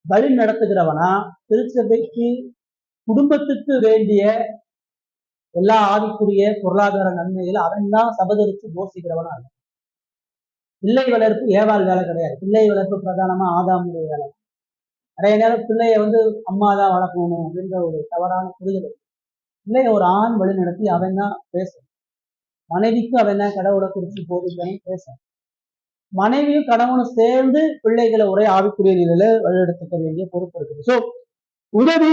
வழி நடத்துகிறவனா, திருச்சபைக்கு குடும்பத்துக்கு வேண்டிய எல்லா ஆவிக்குரிய பொருளாதார நன்மைகள் அவன் தான் சபதரித்து போசிக்கிறவனா இருக்கும். பிள்ளை வளர்ப்பு ஏவாள் வேலை கிடையாது. பிள்ளை வளர்ப்பு பிரதானமா ஆதாமுடைய வேலை. நிறைய நேரம் பிள்ளைய அம்மா தான் வளர்க்கணும் அப்படின்ற ஒரு தவறான புரிதல். பிள்ளைய ஒரு ஆண் வழி நடத்தி அவன் தான் பேசணும். மனைவிக்கு அவன் தான் கடவுளை குறித்து போதிக்கணும், பேசணும். மனைவியும் கணவனும் சேர்ந்து பிள்ளைகளை ஒரே ஆவிக்குரிய நிலையில வழிநடத்த வேண்டிய பொறுப்பு இருக்குது. ஸோ உதவி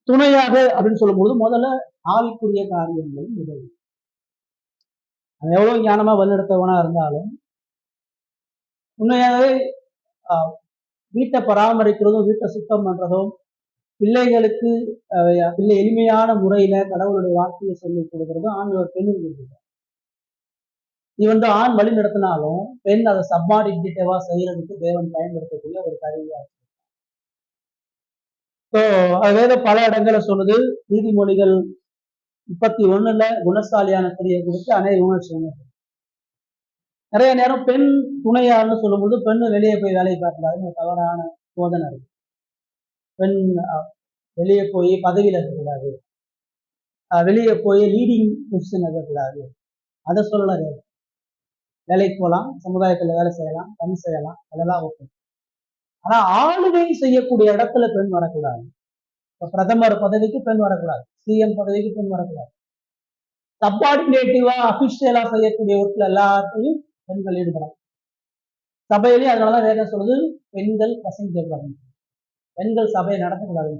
துணையாக அப்படின்னு சொல்லும்போது முதல்ல ஆவிக்குரிய காரியங்களும் உதவி. அவன் எவ்வளவு ஞானமா வழிநடத்தவனா இருந்தாலும் உண்மையாகவே வீட்டை பராமரிக்கிறதும் வீட்டை சுத்தம் பண்றதும் பிள்ளைகளுக்கு பிள்ளை எளிமையான முறையில கடவுளுடைய வார்த்தையை சொல்லிக் கொடுக்கறதும் ஆண்டவர் பெண்ணுக்கு கொடுக்குறார். இவன் ஆண் வழி நடத்தினாலும் பெண் அதை சப்பார்டினேட்டிவா செய்யறதுக்கு தேவன் பயன்படுத்தக்கூடிய ஒரு கருவியா இருக்கு. ஸோ வேத பல இடங்களை சொல்லுது. நீதிமொழிகள் 31 குணசாலியான ஸ்திரியை குறித்து அநேக விமர்சனங்கள். நிறைய நேரம் பெண் துணையான்னு சொல்லும்போது பெண்ணு வெளியே போய் வேலையை பார்க்கலாதுன்னு ஒரு தவறான போதனை இருக்கு. பெண் வெளியே போய் பதவியில் இருக்கக்கூடாது, வெளியே போய் லீடிங் பொசிஷன் இருக்கக்கூடாது, அதை சொல்லலாம். வேலைக்கு போகலாம், சமுதாயத்துல வேலை செய்யலாம், பணி செய்யலாம், அதெல்லாம் ஓகே. ஆனா ஆளுகை செய்யக்கூடிய இடத்துல பெண் வரக்கூடாது. இப்ப பிரதமர் பதவிக்கு பெண் வரக்கூடாது, சிஎம் பதவிக்கு பெண் வரக்கூடாது. சப்பார்டினேட்டிவா அபிஷியலா செய்யக்கூடிய ஒர்க்ல எல்லாத்தையும் பெண்கள் ஈடுபடலாம். சபையிலேயே அதனாலதான் வேதம் சொல்லுது பெண்கள் பிரசங்கிக்கக்கூடாது, பெண்கள் சபையை நடத்தக்கூடாது.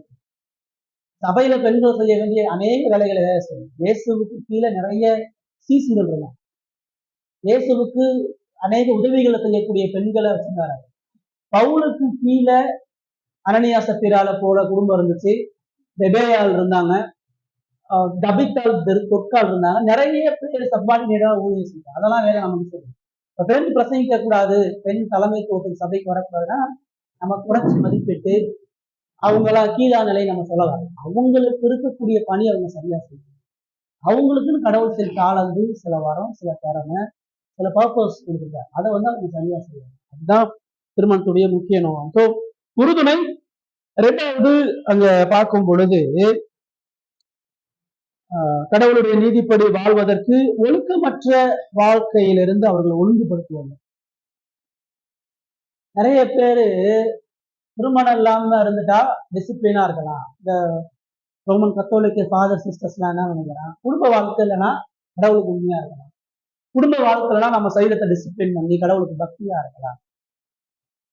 சபையில பெண்கள் செய்ய வேண்டிய அநேக வேலைகளை வேலை செய்யும். இயேசுவுக்கு கீழே நிறைய சீசுகள் இருந்தாங்க. இயேசுவுக்கு அநேக உதவிகளை செய்யக்கூடிய பெண்களை வச்சிருந்தாரு. பவுலுக்கு கீழே அனனியா சப்பீரால போல குடும்பம் இருந்துச்சு, ரெபேயாள் இருந்தாங்க, தபித்தாள் தொற்கால் இருந்தாங்க. நிறைய பேர் சப்பார்டினேட்டா ஊழியம் செஞ்சாங்க. அதெல்லாம் வேற நமக்கு சொல்லுது. இப்ப பெண் பிரசங்கிக்க கூடாது, பெண் தலைமைத்துவத்துக்கு சபைக்கு வரக்கூடாதுன்னா நம்ம குறைச்சி மதிப்பிட்டு அவங்களா கீழா நிலை நம்ம சொல்லலாம். அவங்களுக்கு இருக்கக்கூடிய பணி அவங்க சரியா செய்யணும். அவங்களுக்குன்னு கடவுள் சில தாளந்து, சில வரம், சில திறமை, சில பர்பஸ் கொடுத்துருக்காரு. அதை அவங்க சரியா செய்யணும். அதுதான் திருமணத்துடைய முக்கிய நோக்கம். ஸோ உறுதுணை. ரெண்டாவது அங்க பார்க்கும் பொழுது கடவுளுடைய நீதிப்படி வாழ்வதற்கு ஒழுக்கமற்ற வாழ்க்கையிலிருந்து அவர்களை ஒழுங்குபடுத்துவாங்க. நிறைய பேரு திருமணம் இல்லாம இருந்துட்டா டிசிப்ளினா இருக்கலாம். இந்த ரோமன் கத்தோலிக்க ஃபாதர் சிஸ்டர்ஸ்லாம் என்ன நினைக்கிறான், குடும்ப வாழ்க்கை இல்லைன்னா கடவுளுக்கு உண்மையா இருக்கலாம், குடும்ப வாழ்க்கைனா நம்ம சரீரத்தை டிசிப்ளின் பண்ணி கடவுளுக்கு பக்தியா இருக்கலாம்.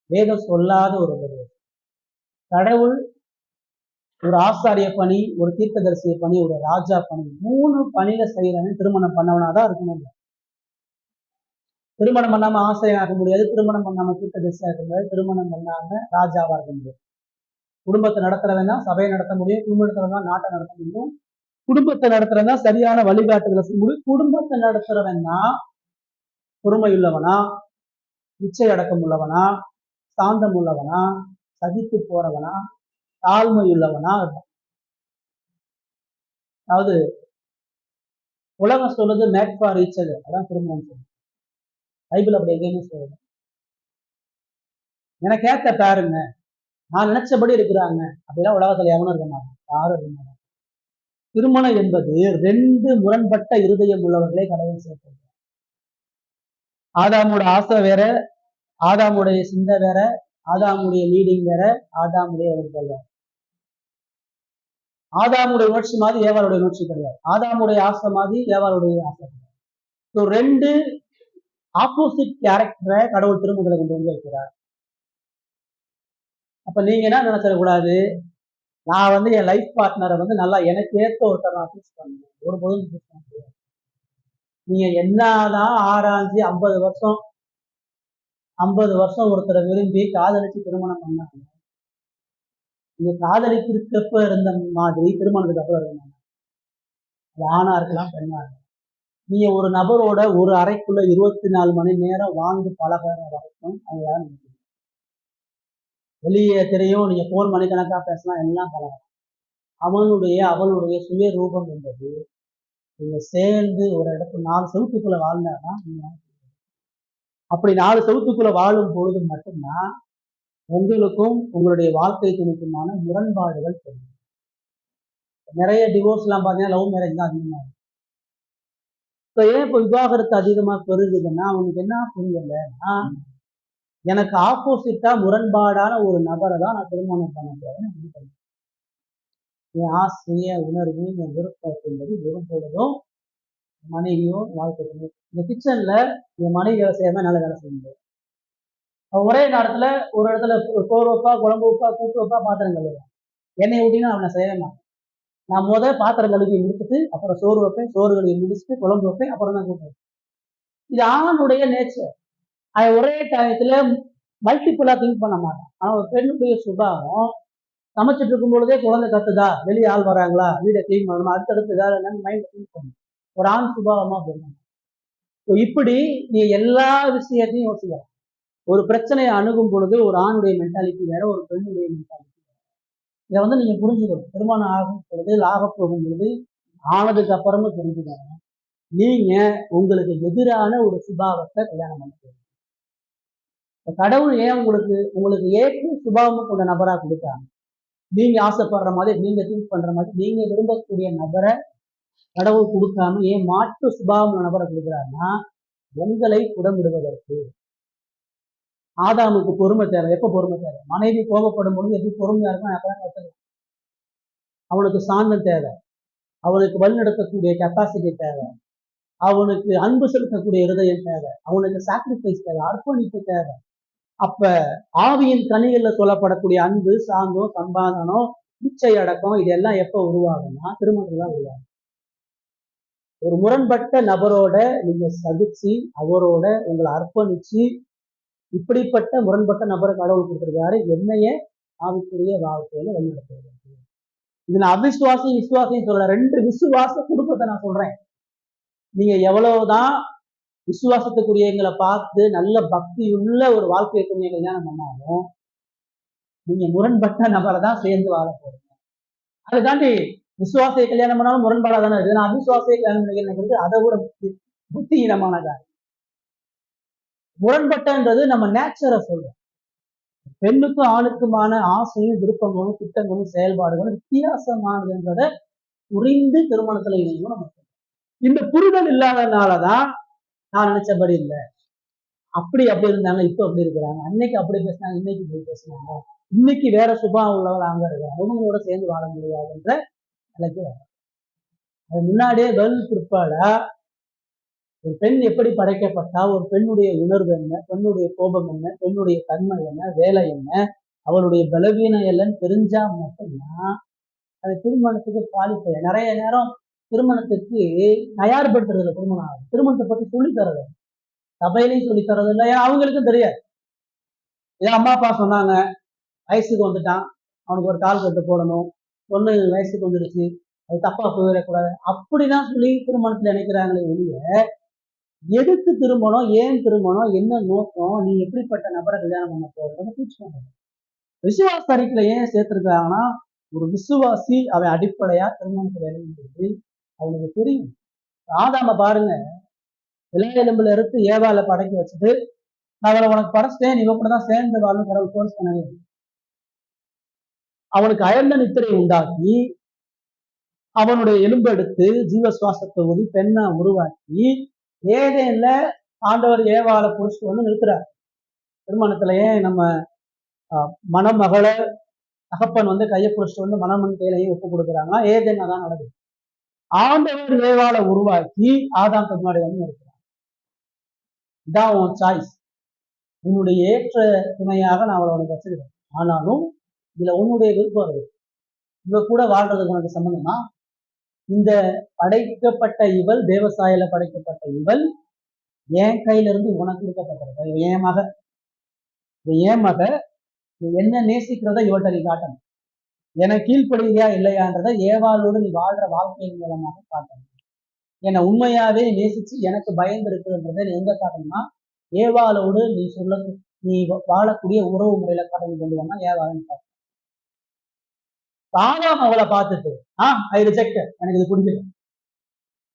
வேதம் சொல்லாத ஒரு கடவுள் ஒரு ஆசாரிய பணி, ஒரு தீர்க்கதரிசிய பணி, ஒரு ராஜா பணி, 3 பணியில செய்யறவன் திருமணம் பண்ணவனாதான் இருக்கணும். திருமணம் பண்ணாம ஆசிரியர் ஆக முடியாது, திருமணம் பண்ணாம தீர்க்கதரிசியா இருக்க முடியாது, திருமணம் பண்ணாம ராஜாவா இருக்க முடியாது. குடும்பத்தை நடத்துறவன் தான் சபையை நடத்த முடியும், குடும்பத்துல தான் நாட்டை நடத்த முடியும், குடும்பத்தை நடத்துறவன் தான் சரியான வழிகாட்டுதலை செய்ய முடியும். குடும்பத்தை நடத்துறவன் தான் பொறுமை உள்ளவனா, இச்சை அடக்கம் உள்ளவனா, சாந்தம் உள்ளவனா, சகித்து போறவனா, தாழ்மை உள்ளவனா இருக்கும். அதாவது உலகம் சொல்லுது மேட் ஃபார் ஈச் அதர், அதான் திருமணம் சொல்லுது. பைபிள் அப்படி எங்கேயுமே சொல்லுது எனக்கு ஏத்த பாருங்க, நான் நினைச்சபடி இருக்கிறாங்க அப்படிலாம் உலகத்துல எவனும் இருக்க மாட்டான், யாரும் இருக்க மாட்டாங்க. திருமணம் என்பது 2 முரண்பட்ட இருதயம் உள்ளவர்களே கடவுள் சேர்க்கிறது. ஆதாமுடைய ஆசை வேற, ஆதாமுடைய சிந்தை வேற, ஆதாமுடைய லீடிங் வேற, ஆதாமுடைய எழுப்புதல் வேற. ஆதாமுடைய உணர்ச்சி மாதிரி ஏவாளுடைய உணர்ச்சி கிடையாது, ஆதாமுடைய ஆசை மாதிரி ஏவாளுடைய ஆசை கிடையாது. 2 ஆப்போசிட் கேரக்டரை கடவுள் திருமணத்துல கொண்டு வந்து வைக்கிறார். அப்ப நீங்க என்ன நினைச்சிடக்கூடாது, நான் என் லைஃப் பார்ட்னரை நல்லா எனக்கு ஏற்ற ஒருத்தர் நான் சூஸ் பண்ணுவேன், ஒருபோதும் சூஸ் பண்ண முடியாது. நீங்க என்னதான் ஆராய்ச்சி 50 வருஷம் ஒருத்தரை விரும்பி காதலிச்சு திருமணம் பண்ணாங்க, நீங்க காதலிக்கிறப்ப இருந்த மாதிரி திருமணத்துக்கு அப்புறம் இருந்தாங்க. அது ஆணா இருக்கலாம், பெண்ணா இருக்கலாம். நீங்க ஒரு நபரோட ஒரு அறைக்குள்ள 24 மணி நேரம் வாழ்ந்து பழகிற வரைக்கும் அதுதான் வெளியே தெரியும். நீங்க 4 மணிக்கணக்கா பேசலாம், எல்லாம் பழகலாம். அவளுடைய சுய ரூபம் என்பது நீங்க சேர்ந்து ஒரு இடத்துல 4 செவத்துக்குள்ள வாழ்ந்தாதான் நீங்க அப்படி 4 செவத்துக்குள்ள வாழும் பொழுது மட்டும்தான் உங்களுக்கும் உங்களுடைய வாழ்க்கை துணைக்குமான முரண்பாடுகள் தெரியும். நிறைய டிவோர்ஸ் எல்லாம் பாத்தீங்கன்னா லவ் மேரேஜ் தான் அதிகமா இருக்கு. இப்போ ஏன் இப்போ விவாகரத்து அதிகமா பெருகுதுன்னா அவனுக்கு என்ன புரியலன்னா, எனக்கு ஆப்போசிட்டா முரண்பாடான ஒரு நபரை தான் நான் திருமணம் பண்ண முடியாது. என் ஆசைய உணர்வு, என் விருப்பம் என்பது வெறும் பொழுதும் மனைவியோ வாழ்க்கை. இந்த கிச்சன்ல என் மனைவி வேலை செய்யாம என்னால வேலை செய்ய முடியாது. ஒரே நேரத்துல ஒரு இடத்துல சோறு வைப்பா, குழம்பு வைப்பா, கூட்டு வைப்பா, பாத்திரம் கழுவுவேன். என்னை விட்டினா அவனை செய்ய மாட்டேன். நான் பாத்திரம் கழுவி முடிச்சுட்டு அப்புறம் சோறு வைப்பேன், சோறு கழுவி முடிச்சுட்டு குழம்பு வைப்பேன், அப்புறம் தான் கூட்டு வைப்பேன். இது ஆணுடைய நேச்சர். அது ஒரே டயத்துல மல்டிபிளா திங்க் பண்ண மாட்டான். ஆனா ஒரு பெண்ணுடைய சுபாவம் சமைச்சிட்டு இருக்கும் பொழுதே குழந்தை கத்துதா, வெளியே ஆள் வராங்களா, வீடை கிளீன் பண்ணணுமா, அடுத்தடுத்து வேலை என்னன்னு மைண்ட் திங்க் பண்ணும். ஒரு ஆண் சுபாவமா போகணும். இப்படி நீ எல்லா விஷயத்தையும் யோசிக்கலாம். ஒரு பிரச்சனையை அணுகும் பொழுது ஒரு ஆணுடைய மென்டாலிட்டி வேற, ஒரு பெண்ணுடைய மென்டாலிட்டி. இதை நீங்க புரிஞ்சுக்கணும். திருமணம் ஆகும் பொழுது, ஆக போகும் பொழுது, ஆனதுக்கு அப்புறமும் தெரிஞ்சுக்கணும். நீங்க உங்களுக்கு எதிரான ஒரு சுபாவத்தை கல்யாணம் பண்ண கடவுள் ஏன் உங்களுக்கு ஏற்ற சுபாவம் கொண்ட நபரா கொடுத்தாங்க. நீங்க ஆசைப்படுற மாதிரி, நீங்க திங்க் பண்ற மாதிரி, நீங்க விரும்பக்கூடிய நபரை கடவுள் கொடுக்காம ஏன் மாற்று சுபாவம் நபரை கொடுக்குறாருன்னா உங்களை புடமிடுவதற்கு. ஆதாமுக்கு பொறுமை தேவை. எப்ப பொறுமை தேவை? மனைவி கோபப்படும் பொழுது எப்படி பொறுமையா இருக்கும் அப்பதான் கத்துக்கலாம். அவனுக்கு சாந்தம் தேவை, அவனுக்கு வழிநடத்தக்கூடிய கெப்பாசிட்டி தேவை, அவனுக்கு அன்பு செலுத்தக்கூடிய இருதயம் தேவை, அவனுக்கு சாக்ரிஃபைஸ் தேவை, அர்ப்பணிப்பு தேவை. அப்ப ஆவியின் கனிகள்ல சொல்லப்படக்கூடிய அன்பு, சாந்தம், சம்பாதனம், இச்சை அடக்கம், இதெல்லாம் எப்ப உருவாகும்னா திருமணத்துல தான் உருவாகும். ஒரு முரண்பட்ட நபரோட நீங்க சகிச்சு அவரோட உங்களை அர்ப்பணிச்சு, இப்படிப்பட்ட முரண்பட்ட நபரை கடவுள் கொடுத்திருக்காரு, என்னைய ஆவிக்குரிய வாழ்க்கையில வழிநடத்துறது. இது நான் அவிசுவாசி விசுவாசின்னு சொல்ல, ரெண்டு விசுவாச குடும்பத்தை நான் சொல்றேன். நீங்க எவ்வளவுதான் விசுவாசத்துக்குரியவங்களை பார்த்து நல்ல பக்தியுள்ள ஒரு வாழ்க்கைக்குரிய கல்யாணம் பண்ணாலும் நீங்க முரண்பட்ட நபரை தான் சேர்ந்து வாழ போறீங்க. அதுக்காண்டி விசுவாசியை கல்யாணம் பண்ணாலும் முரண்பாடா தானே இருக்கு. நான் அவிசுவாசியை கல்யாணம் பண்ணிக்கிறது அதை விட புத்திஹீனமான காரியம். முரண்பட்டன்றது நம்ம நேச்சரை சொல்றோம். பெண்ணுக்கும் ஆணுக்குமான ஆசையும் விருப்பங்களும் திட்டங்களும் செயல்பாடுகளும் வித்தியாசமானதுன்றதை புரிந்து திருமணத்துல இணையும் நம்ம சொல்றோம். இந்த புரிதல் இல்லாதனாலதான் நான் நினைச்சபடி இல்லை, அப்படி இருந்தாங்க, இப்ப அப்படி இருக்கிறாங்க, அன்னைக்கு அப்படி பேசினாங்க, இன்னைக்கு இப்படி பேசினாங்க, இன்னைக்கு வேற சுபாவம் உள்ளவங்க அங்க இருக்கிறாங்க, அவங்களோட சேர்ந்து வாழ முடியாதுன்ற நிலைக்கு வர. அது முன்னாடியே வெல் பிற்பாடா ஒரு பெண் எப்படி படைக்கப்பட்டா, ஒரு பெண்ணுடைய உணர்வு என்ன, பெண்ணுடைய கோபம் என்ன, பெண்ணுடைய தன்மை என்ன, வேலை என்ன, அவளுடைய பலவீனம் இல்லைன்னு தெரிஞ்சா மட்டும்தான் அது திருமணத்துக்கு குவாலிஃபை. நிறைய நேரம் திருமணத்துக்கு தயார்படுத்துறதுல திருமணம் ஆகும். திருமணத்தை பத்தி சொல்லி தரது சபையிலையும் சொல்லி தரது இல்லை, ஏன்னா அவங்களுக்கும் தெரியாது. ஏன் அம்மா அப்பா சொன்னாங்க வயசுக்கு வந்துட்டான், அவனுக்கு ஒரு கால் கட்டு போடணும், பொண்ணு வயசுக்கு வந்துருச்சு, அது தப்பா போயிடக்கூடாது, அப்படிதான் சொல்லி திருமணத்துல நினைக்கிறாங்களே ஒழிய எதுக்கு திருமணம், ஏன் திருமணம், என்ன நோக்கம், நீ எப்படிப்பட்ட நபரை கல்யாணம் பண்ண போறது டீச் பண்றது. விசுவாச அறிக்கையில ஏன் சேர்த்திருக்காங்கன்னா ஒரு விசுவாசி அவன் அடிப்படையா திருமணத்துல இறங்குறது அவனுக்கு தெரியும். ஆதாம பாருங்க, விளையாடுல இருந்து ஏவால படைக்க வச்சுட்டு அவளை உனக்கு படைச்சிட்டேன், நீ இப்படிதான் சேர்ந்து வாழ்ந்து கடவுள் போர்ஸ் பண்ணவே. அவனுக்கு அயர்ந்த நித்திரை உண்டாக்கி அவனுடைய எலும்பு எடுத்து ஜீவ சுவாசத்தை ஊதி பெண்ணை உருவாக்கி ஏதேன்ல ஆண்டவர் ஏவாளை புடிச்சிட்டு நிறுத்துறாரு. திருமணத்துல ஏன் நம்ம மணமகளை தகப்பன் கையை புடிச்சிட்டு மணமன் கையிலையும் ஒப்பு கொடுக்குறாங்கன்னா ஏதேன்னா தான் நடக்குது. ஆண்டவர் ஏவாளை உருவாக்கி ஆதாம் முன்னாடி நிறுத்துறாங்க. இதான் உன் சாய்ஸ், உன்னுடைய ஏற்ற துணையாக நான் அவளை உனக்கு வச்சிருக்கேன், ஆனாலும் இதுல உன்னுடைய விருப்பம் இருக்கு, இவ கூட வாழ்றதுக்கு உனக்கு சம்பந்தமா, இந்த படைக்கப்பட்ட இவள், தேவசாயில படைக்கப்பட்ட இவள் என் கையில இருந்து உனக்கு கொடுக்கப்பட்டிருக்க, என் மக, என் மக, நீ என்ன நேசிக்கிறத இவள்கிட்ட நீ காட்டணும், என்னை கீழ்ப்படுகிறியா இல்லையான்றதை ஏவாளோடு நீ வாழ்ற வாழ்க்கையின் மூலமாக காட்டணும். என்னை உண்மையாவே நேசிச்சு எனக்கு பயந்து இருக்குன்றதை நீ எங்க காட்டணும்னா ஏவாளோடு நீ வாழக்கூடிய உறவு முறையில காட்டணும் கொண்டு வந்தா ஏவாளன்னு காட்டணும். ஆதாம் அவளை பார்த்துட்டு ஐ ரிஜெக்ட், எனக்கு இது பிடிக்கல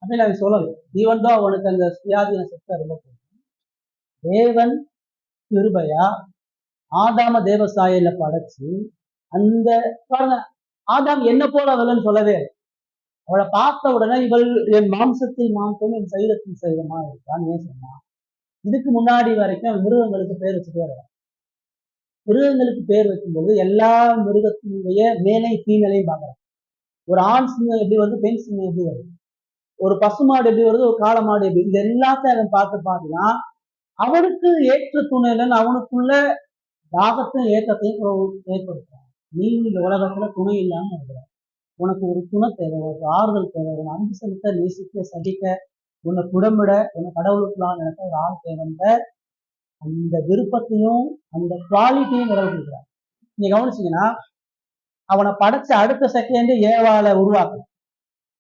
அப்படின்னு அவன் சொல்லல. ஈவன் தான் அவனுக்கு அந்த சுயாதீன சக்தி ரொம்ப பிடிக்கும். தேவன் கிருபையா ஆதாம தேவசாயில படைச்சு அந்த பாருங்க, ஆதாம் என்ன போல அவள்னு சொல்லவே, அவளை பார்த்த உடனே இவள் என் மாம்சத்தில் மாம்சம், என் சரீரத்தில் சரீரமா இருக்கான்னு ஏன் சொன்னா. இதுக்கு முன்னாடி வரைக்கும் மிருகங்களுக்கு பேர் வச்சுட்டு வர, மிருகங்களுக்கு பேர் வைக்கும்போது எல்லா மிருகத்தினுடைய மேலை ஃபீமேலையும் பார்க்கலாம். ஒரு ஆண் சிங்கம் எப்படி வருது, பெண் சிங்கம் எப்படி வருது, ஒரு பசுமாடு எப்படி வருது, ஒரு காளை மாடு எப்படி, இது எல்லாத்தையும் அவன் பார்த்துதான் அவனுக்கு ஏற்ற துணையிலன் அவனுக்குள்ள தாகத்தையும் ஏற்றத்தையும் ஏற்படுத்துறான். நீ இந்த உலகத்துல துணை இல்லாம இருக்கிற, உனக்கு ஒரு துணை தேவை, ஒரு ஆறுதல் தேவை, உன் அன்பு செலுத்த, நேசிக்க, சகிக்க, உன்னை புடம்பிட, உன்னை கடவுளுக்குலாம் நினைக்க ஒரு ஆள் தேவைன்ற அந்த விருப்பத்தையும் அந்த குவாலிட்டியும் கடவுள் கொடுக்குறான். நீங்க கவனிச்சீங்கன்னா அவனை படைச்ச அடுத்த செகண்ட் ஏவாளை உருவாக்கு,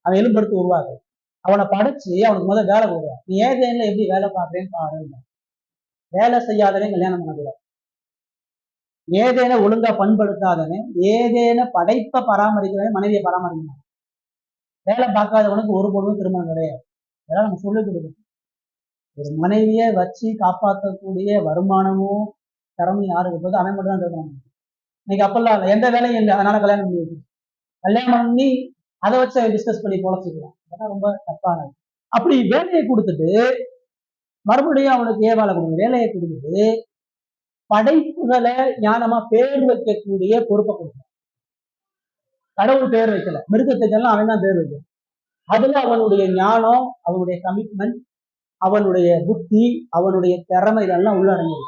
அவன் எலும்பெடுத்து உருவாக்கு, அவனை படைச்சு அவனுக்கு முதல்ல வேலை கொடுக்குறான். நீ ஏதேன்ல எப்படி வேலை பார்க்குறேன்னு பாருங்க. வேலை செய்யாதவன் கல்யாணம் பண்ணக்கூடாது, ஏதேன ஒழுங்கா பண்படுத்தாதவன், ஏதேன படைப்பை பராமரிக்கிறவன் மனைவியை பராமரிக்கணும். வேலை பார்க்காதவனுக்கு ஒரு பொருளும் திருமணம் கிடையாது. அதெல்லாம் நம்ம சொல்லிக் கொடுக்கணும். ஒரு மனைவியை வச்சு காப்பாற்றக்கூடிய வருமானமும் திறமையும் யாருக்கு போது அவன் மட்டும் தான் இருக்கணும். இன்னைக்கு அப்பெல்லாம் இல்லை, எந்த வேலையும் இல்லை, அதனால கல்யாணம் பண்ணி கல்யாணம் பண்ணி அதை வச்சு அவன் டிஸ்கஸ் பண்ணி பொழைச்சிக்கலாம். அதெல்லாம் ரொம்ப தப்பானது. அப்படி வேலையை கொடுத்துட்டு மறுபடியும் அவனுக்கு ஏவாளை கொடுக்கும், வேலையை கொடுத்துட்டு படைப்புகளை ஞானமா பேர் வைக்கக்கூடிய பொறுப்பை கொடுக்கணும். கடவுள் பேர் வைக்கல, மிருகத்துக்கெல்லாம் அவன் தான் பேர் வைக்கணும். அதுல அவனுடைய ஞானம், அவனுடைய கமிட்மெண்ட், அவனுடைய புத்தி, அவனுடைய திறமை இதெல்லாம் உள்ளடங்கியது.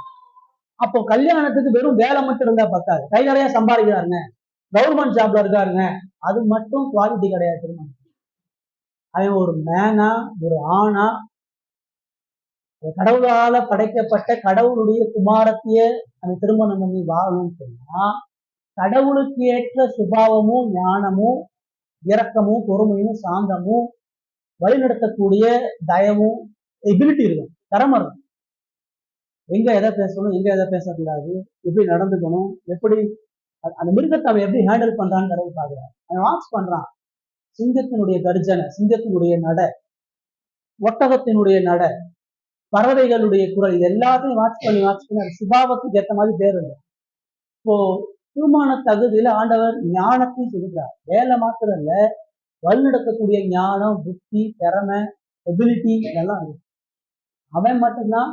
அப்போ கல்யாணத்துக்கு வெறும் வேலை மட்டும் இருந்தா பத்தாது. கை நிறைய சம்பாதிக்கிறாருங்க, கவர்மெண்ட் ஜாப்ல இருக்காருங்க, அது மட்டும் குவாலிட்டி கிடையாது திருமணம். அவன் ஒரு மேனா, ஒரு ஆணா, கடவுளால படைக்கப்பட்ட கடவுளுடைய குமாரத்தையே அந்த திருமணம் பண்ணி வாழணும்னு சொன்னா கடவுளுக்கு ஏற்ற சுபாவமும் ஞானமும் இரக்கமும் பொறுமையும் சாந்தமும் வழிநடத்தக்கூடிய தயமும் எபிலிட்டி இருக்கும், திறமை இருக்கும். எங்க எதை பேசணும், எங்க எதை பேசக்கூடாது, எப்படி நடந்துக்கணும், எப்படி அந்த மிருகத்தை அவன் எப்படி ஹேண்டில் பண்றான்னு கடவுள் பாக்குறான். அவன் வாட்ச் பண்றான். சிங்கத்தினுடைய கர்ஜனை, சிங்கத்தினுடைய நட, ஒட்டகத்தினுடைய நட, பறவைகளுடைய குரல், இது எல்லாத்தையும் வாட்ச் பண்ணி அது சுபாவத்துக்கு ஏற்ற மாதிரி பேர் இல்லை. இப்போ திருமண தகுதியில ஆண்டவர் ஞானத்தையும் சொல்லுகிறார். வேலை மாத்திரம் இல்ல, வழிநடத்தக்கூடிய ஞானம், புத்தி, திறமை, எபிலிட்டி இதெல்லாம் இருக்கு. அவன் மட்டும்தான்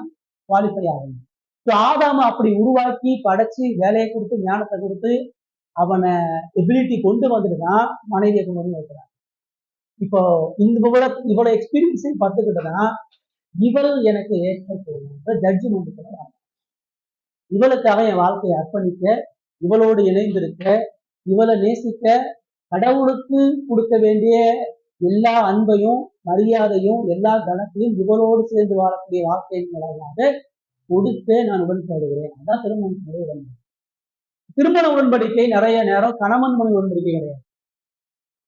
குவாலிஃபை ஆகணும். ஆதாம அப்படி உருவாக்கி படைச்சு வேலையை கொடுத்து ஞானத்தை கொடுத்து அவனை எபிலிட்டி கொண்டு வந்துட்டுதான் மனைவியை கொண்டு வந்து வைக்கிறான். இப்போ இவ்வளவு எக்ஸ்பீரியன்ஸையும் பார்த்துக்கிட்டதான் இவள் எனக்கு ஏற்ற ஜட்ஜ்மெண்ட் சொல்றாங்க. இவளுக்காக என் வாழ்க்கையை அர்ப்பணிக்க, இவளோடு இணைந்திருக்க, இவளை நேசிக்க, கடவுளுக்கு கொடுக்க வேண்டிய எல்லா அன்பையும் மரியாதையும் எல்லா கணத்தையும் இவளோடு சேர்ந்து வாழக்கூடிய வாழ்க்கையின் மூலமாக கொடுக்க நான் உடன்படுகிறேன். அதான் திருமணத்தினுடைய உடன்படிக்கை. திருமண உடன்படிக்கை நிறைய நேரம் கணவன் மனைவி உடன்படிக்கை கிடையாது.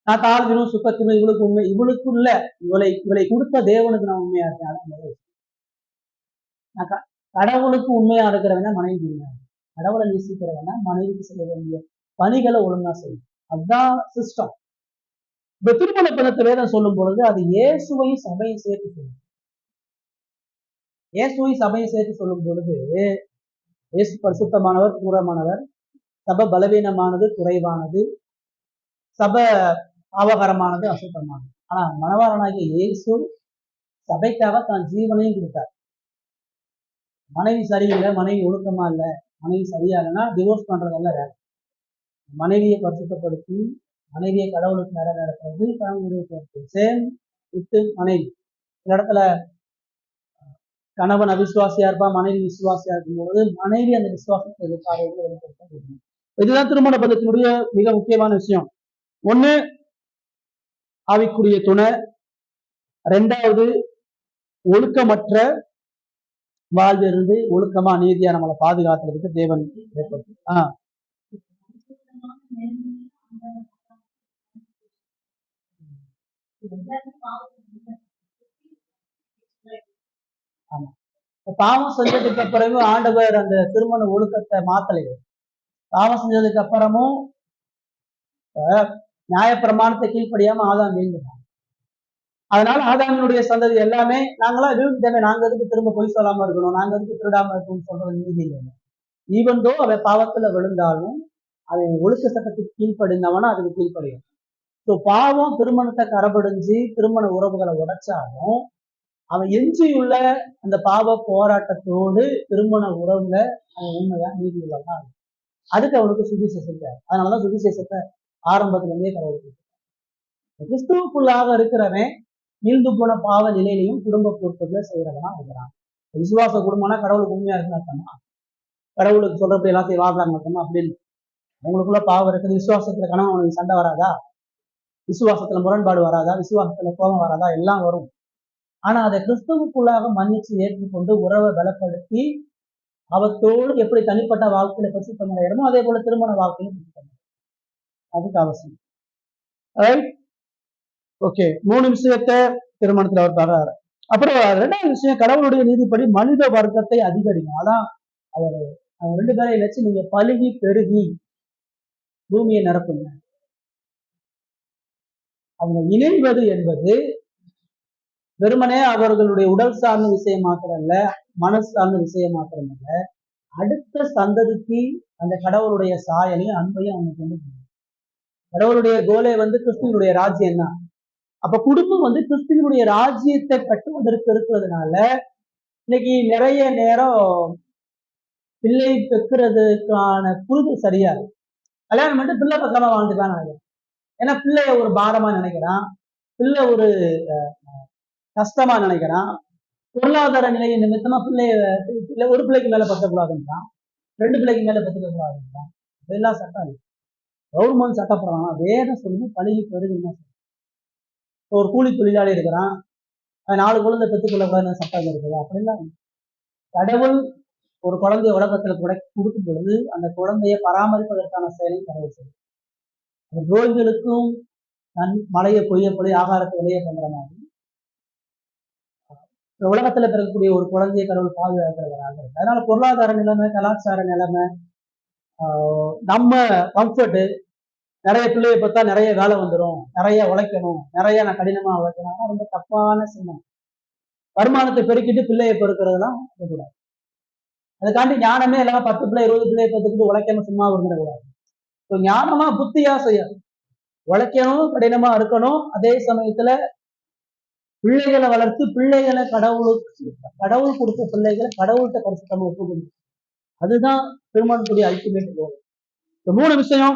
நான் தாழ்வினும் சுத்தத்தினும் இவளுக்கு உண்மை, இவளுக்குள்ள இவளை கொடுத்த தேவனுக்கு நான் உண்மையா இருக்கேன். நான் கடவுளுக்கு உண்மையா இருக்கிறவன மனைவி உண்மையா, கடவுளை நேசிக்கிறவன மனைவிக்கு செய்ய வேண்டிய பணிகளை ஒழுங்கா செய்யும். அதுதான் சிஸ்டம். இந்த திருமண பணத்தை வேதம் சொல்லும் பொழுது அது இயேசுவையும் சபையும் சேர்த்து சொல்லும். இயேசுவையும் சபையும் சேர்த்து சொல்லும் பொழுது இயேசு பரிசுத்தமானவர், பூரமானவர், சபை பலவீனமானது, குறைவானது, சபை பாவகரமானது, அசுத்தமானது. ஆனா மணவாளனாகிய இயேசு சபைக்காக தான் ஜீவனையும் கொடுத்தார். மனைவி சரியில்லை, மனைவி ஒழுக்கமா இல்லை, மனைவி சரியாகனா டிவோர்ஸ் பண்றதெல்லாம் வேற. மனைவியை பரிசுத்தப்படுத்தி மனைவியை கடவுளுக்கு மேல நடக்கிறது கணவனுடைய சேம் விட்டு மனைவி. இந்த இடத்துல கணவன் அவிசுவாசியா இருப்பா, மனைவி விசுவாசியா இருக்கும் பொழுது மனைவி அந்த விசுவாசத்தை எதிர்பார்வைகளை வெளிப்படுத்த முடியும். இதுதான் திருமண பந்தத்தினுடைய மிக முக்கியமான விஷயம். ஒண்ணு ஆவிக்குரிய துணை, ரெண்டாவது ஒழுக்கமற்ற வாழ்விலிருந்து ஒழுக்கமா நீதியா நம்மளை பாதுகாக்கிறதுக்கு தேவன் ஏற்படுத்தி. ஆமா, பாவம் செஞ்சதுக்கு அப்புறமும் ஆண்டவர் அந்த திருமண ஒழுக்கத்தை மாத்தலையே. பாவம் செஞ்சதுக்கு அப்புறமும் நியாயப்பிரமாணத்தை கீழ்ப்படியாம ஆதாம் வீழ்ந்துட்டாங்க. அதனால ஆதாமினுடைய சந்ததி எல்லாமே நாங்களா வீழ்ந்துட்டோமே, நாங்க எதுக்கு திரும்ப பொய் சொல்லாம இருக்கணும், நாங்க எதுக்கு திருடாம இருக்கணும்னு சொல்றது நீதி இல்லை. ஈவன்தோ அவன் பாவத்துல விழுந்தாலும் அவன் ஒழுக்க சட்டத்துக்கு கீழ்ப்படிந்தவனா அதுக்கு கீழ்ப்படியும். ஸோ பாவம் திருமணத்தை கரபடிஞ்சு திருமண உறவுகளை உடைச்சாலும் அவன் எஞ்சியுள்ள அந்த பாவ போராட்டத்தோடு திருமண உறவுல அவன் உண்மையா நீதி உள்ளவனா. அதுக்கு அவனுக்கு சுவிசேஷம் தேவை. அதனாலதான் சுவிசேஷத்தை ஆரம்பத்துல இருந்தே கடவுள் கிறிஸ்துவுக்குள்ளாக இருக்கிறவன் நீழ்ந்து போன பாவ நிலையிலையும் குடும்ப பொறுப்புகளை செய்யறவனா இருக்கிறான். விசுவாச குடும்பம்னா கடவுளுக்கு உண்மையா இருக்குன்னு அர்த்தமா? கடவுளுக்கு சொல்றப்ப எல்லாத்தையும் வாழ்றாங்க அர்த்தமா? அப்படின்னு அவங்களுக்குள்ள பாவம் இருக்குது. விசுவாசத்துல கணவன் அவனுக்கு சண்டை வராதா? விசுவாசத்துல முரண்பாடு வராதா? விசுவாசத்துல கோபம் வராதா? எல்லாம் வரும். ஆனா அதை கிறிஸ்துவுக்குள்ளாக மன்னிச்சு ஏற்றுக்கொண்டு உறவை பலப்படுத்தி அவத்தோடு எப்படி தனிப்பட்ட வாழ்க்கையில பரிசுத்தம் அடையணுமோ அதே போல திருமண வாழ்க்கையில பரிசுத்தம் அதுக்கு அவசியம். ஓகே, 3 விஷயத்த திருமணத்துல அவர் தர்றாரு. அப்புறம் 2வது விஷயம், கடவுளுடைய நீதிப்படி மனித வர்க்கத்தை அதிகரிக்கும். அதான் அவர் அவங்க 2 பேரையும் வச்சு நீங்க பலுகி பெருகி பூமியை நிரப்புங்க. அவங்க இணைவது என்பது வெறுமனே அவர்களுடைய உடல் சார்ந்த விஷயம் மாத்திரம் இல்ல, மனசு சார்ந்த விஷயம் மாத்திரம் இல்ல, அடுத்த சந்ததிக்கு அந்த கடவுளுடைய சாயலையும் அன்பையும் அவங்க கொண்டு போகணும். கடவுளுடைய கோலே கிறிஸ்துவனுடைய ராஜ்யம் தான். அப்ப குடும்பம் கிறிஸ்துவனுடைய ராஜ்யத்தை கட்டுவதற்கு இருக்கிறதுனால இன்னைக்கு நிறைய நேரம் பிள்ளை பெக்கிறதுக்கான புரிதல் சரியா இருக்கு. கல்யாணம் பண்ணிட்டு பிள்ளை பக்கமா வாழ்ந்துக்கலாம் நினைக்கிறேன். ஏன்னா பிள்ளைய ஒரு பாரமா நினைக்கிறான், பிள்ளை ஒரு கஷ்டமா நினைக்கிறான், பொருளாதார நிலையை நிமித்தமா பிள்ளைய ஒரு பிள்ளைக்கு மேல பத்தக்கூடாதுன்றான், 2 பிள்ளைக்கு மேல பத்துக்க கூடாதுன்றான். இதெல்லாம் சட்டம் இல்லை. கவர்மெண்ட் சட்டப்படுறான். வேதம் சொல்லி பழகி பெருகுன்னா ஒரு கூலி தொழிலாளி இருக்கிறான், 4 குழந்தை பெற்றுக்கொள்ளக்கூடாதுன்னு சட்டம் இருக்குது. அப்படிலாம் கடவுள் ஒரு குழந்தைய உலகத்துல கூட கொடுக்கும் பொழுது அந்த குழந்தைய பராமரிப்பதற்கான செயலை கடவுள் செய்யும். நோய்களுக்கும் மழையை பொய்ய ஆகாரத்தை வெளியே பண்ற மாதிரி உலகத்துல பிறக்கக்கூடிய ஒரு குழந்தைய கடவுள் பாதுகாக்கிறவராக இருக்கு. அதனால பொருளாதார நிலைமை, கலாச்சார நிலைமை, நம்ம கம்ஃபர்ட், நிறைய பிள்ளைய பார்த்தா நிறைய வேலை வந்துடும், நிறைய உழைக்கணும், நிறைய நான் கடினமா உழைக்கணும், ரொம்ப தப்பான சின்னம். வருமானத்தை பெருக்கிட்டு பிள்ளையை பெருக்கிறதுலாம் இருக்கக்கூடாது. அதுக்காண்டி ஞானமே இல்லாம 10 பிள்ளை 20 பிள்ளையை பெற்றுக்கிட்டு உழைக்காம சும்மா இருந்துடக்கூடாது. ஞானமா புத்தியா செய்யணும், உழைக்கணும், கடினமா இருக்கணும். அதே சமயத்துல பிள்ளைகளை வளர்த்து பிள்ளைகளை கடவுள் கொடுத்த பிள்ளைகளை கடவுள்கிட்ட பரிசுத்தமா ஒப்பு கொடுக்கும். அதுதான் திருமணத்துடைய அல்டிமேட் கோல். இந்த 3 விஷயம்,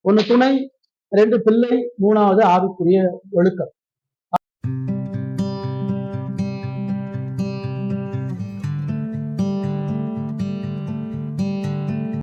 1 துணை, 2 பிள்ளை, 3வது ஆவிக்குரிய ஒழுக்கம்.